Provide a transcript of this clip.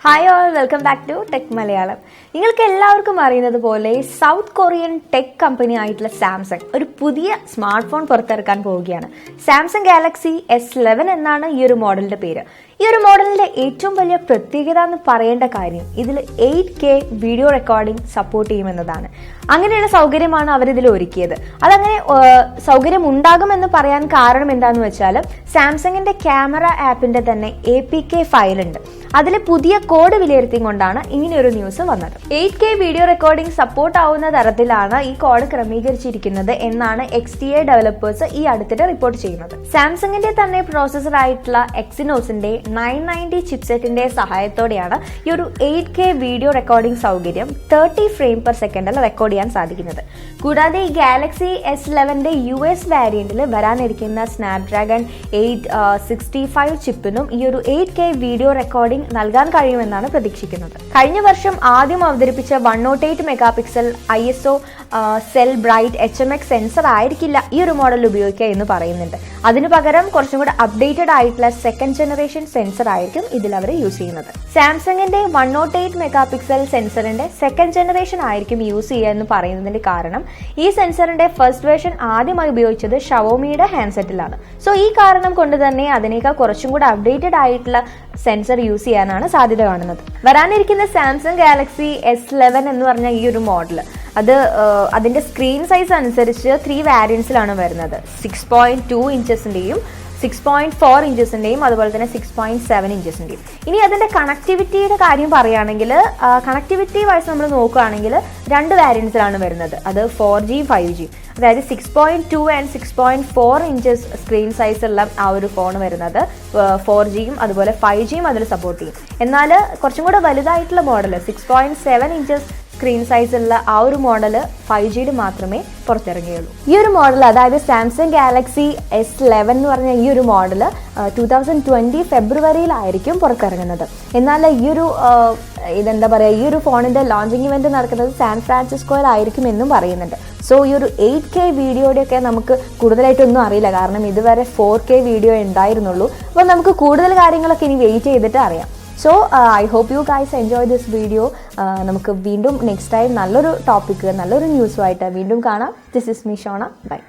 Hi all, welcome back to Tech Malayalam. നിങ്ങൾക്ക് എല്ലാവർക്കും അറിയുന്നത് പോലെ സൗത്ത് കൊറിയൻ ടെക് കമ്പനി ആയിട്ടുള്ള സാംസങ് ഒരു പുതിയ സ്മാർട്ട് ഫോൺ പുറത്തിറക്കാൻ പോവുകയാണ്. സാംസങ് ഗാലക്സി S11 എന്നാണ് ഈ ഒരു മോഡലിന്റെ പേര്. ഈ ഒരു മോഡലിന്റെ ഏറ്റവും വലിയ പ്രത്യേകത എന്ന് പറയേണ്ട കാര്യം ഇതിൽ 8K വീഡിയോ റെക്കോർഡിംഗ് സപ്പോർട്ട് ചെയ്യുമെന്നതാണ്. അങ്ങനെയുള്ള സൗകര്യമാണ് അവരിതിൽ ഒരുക്കിയത്. അതങ്ങനെ സൗകര്യം ഉണ്ടാകുമെന്ന് പറയാൻ കാരണം എന്താണെന്ന് വെച്ചാൽ സാംസങ്ങിന്റെ ക്യാമറ ആപ്പിന്റെ തന്നെ APK ഫയൽ ഉണ്ട്. അതിൽ പുതിയ കോഡ് വിലയിരുത്തിക്കൊണ്ടാണ് ഇങ്ങനെയൊരു ന്യൂസ് വന്നത്. 8K വീഡിയോ റെക്കോർഡിംഗ് സപ്പോർട്ട് ആവുന്ന തരത്തിലാണ് ഈ കോഡ് ക്രമീകരിച്ചിരിക്കുന്നത് എന്നാണ് XTA ഡെവലപ്പേഴ്സ് ഈ അടുത്തിടെ റിപ്പോർട്ട് ചെയ്യുന്നത്. സാംസങ്ങിന്റെ തന്നെ പ്രോസസർ ആയിട്ടുള്ള എക്സിനോസിന്റെ 990 ചിപ്സെറ്റിന്റെ സഹായത്തോടെയാണ് ഈ ഒരു 8K വീഡിയോ റെക്കോർഡിംഗ് സൗകര്യം 30 ഫ്രെയിം പെർ സെക്കൻഡിൽ റെക്കോർഡ് ചെയ്യാൻ സാധിക്കുന്നത്. കൂടാതെ ഈ ഗാലക്സി S11ന്റെ US വാരിയന്റിൽ വരാനിരിക്കുന്ന സ്നാപ്ഡ്രാഗൺ 865 ചിപ്പിനും ഈ ഒരു 8K വീഡിയോ റെക്കോർഡിംഗ് നൽകാൻ കഴിയുമെന്നാണ് പ്രതീക്ഷിക്കുന്നത്. കഴിഞ്ഞ വർഷം ആദ്യം അവതരിപ്പിച്ച 108 megapixel ISO cell bright HMX sensor ആയിരിക്കില്ല ഈ ഒരു മോഡൽ ഉപയോഗിക്കുക എന്ന് പറയുന്നുണ്ട്. അതിനു പകരം കുറച്ചും കൂടെ അപ്ഡേറ്റഡ് ആയിട്ടുള്ള സെക്കൻഡ് ജനറേഷൻ സെൻസർ ആയിരിക്കും ഇതിൽ അവർ യൂസ് ചെയ്യുന്നത്. സാംസങ്ങിന്റെ 108 മെഗാപിക്സൽ സെൻസറിന്റെ സെക്കൻഡ് ജനറേഷൻ ആയിരിക്കും യൂസ് ചെയ്യുക എന്ന് പറയുന്നതിന്റെ കാരണം ഈ സെൻസറിന്റെ ഫസ്റ്റ് വേർഷൻ ആദ്യമായി ഉപയോഗിച്ചത് ഷവോമിയുടെ ഹാൻഡ്സെറ്റിലാണ്. സോ ഈ കാരണം കൊണ്ട് തന്നെ അതിനേക്കാൾ കുറച്ചും കൂടെ അപ്ഡേറ്റഡ് ആയിട്ടുള്ള സെൻസർ യൂസ് ചെയ്യാനാണ് സാധ്യത കാണുന്നത്. വരാനിരിക്കുന്ന സാംസങ് ഗാലക്സി S11 എന്ന് പറഞ്ഞ ഈ ഒരു മോഡൽ അതിന്റെ സ്ക്രീൻ സൈസ് അനുസരിച്ച് 3 വാരിയൻസിലാണ് വരുന്നത്. 6.2 ഇഞ്ചസിന്റെയും 6.4 ഇഞ്ചസിന്റെയും അതുപോലെ തന്നെ 6.7 ഇഞ്ചസിന്റെയും. ഇനി അതിന്റെ കണക്ടിവിറ്റിയുടെ കാര്യം പറയുകയാണെങ്കിൽ കണക്ടിവിറ്റി വൈസ് നമ്മൾ നോക്കുകയാണെങ്കിൽ 2 വാരിയൻസിലാണ് വരുന്നത്. അത് 4G 5G, അതായത് 6.2 ആൻഡ് 6.4 ഇഞ്ചസ് സ്ക്രീൻ സൈസ് ഉള്ള ആ ഒരു ഫോൺ വരുന്നത് 4Gയും അതുപോലെ 5Gയും അതിൽ സപ്പോർട്ട് ചെയ്യും. എന്നാൽ കുറച്ചും കൂടെ വലുതായിട്ടുള്ള മോഡൽ 6.7 ഇഞ്ചസ് സ്ക്രീൻ സൈസ് ഉള്ള ആ ഒരു മോഡൽ 5Gയിൽ മാത്രമേ പുറത്തിറങ്ങുകയുള്ളൂ. ഈ ഒരു മോഡൽ, അതായത് സാംസങ് ഗാലക്സി S11 എന്ന് പറഞ്ഞ ഈ ഒരു മോഡൽ 2020 ഫെബ്രുവരിയിലായിരിക്കും പുറത്തിറങ്ങുന്നത്. എന്നാൽ ഈ ഒരു ഫോണിന്റെ ലോഞ്ചിങ് ഇവന്റ് നടക്കുന്നത് സാൻ ഫ്രാൻസിസ്കോയിലായിരിക്കും എന്നും പറയുന്നുണ്ട്. സോ ഈ ഒരു 8K വീഡിയോയുടെ ഒക്കെ നമുക്ക് കൂടുതലായിട്ടൊന്നും അറിയില്ല, കാരണം ഇതുവരെ 4K വീഡിയോ ഉണ്ടായിരുന്നുള്ളൂ. അപ്പോൾ നമുക്ക് കൂടുതൽ കാര്യങ്ങളൊക്കെ ഇനി വെയിറ്റ് ചെയ്തിട്ട് അറിയാം. So I hope you guys enjoy this video. നമുക്ക് വീണ്ടും നെക്സ്റ്റ് ടൈം നല്ലൊരു ടോപ്പിക്, നല്ലൊരു ന്യൂസുമായിട്ട് വീണ്ടും കാണാം. This is me, Shona. Bye.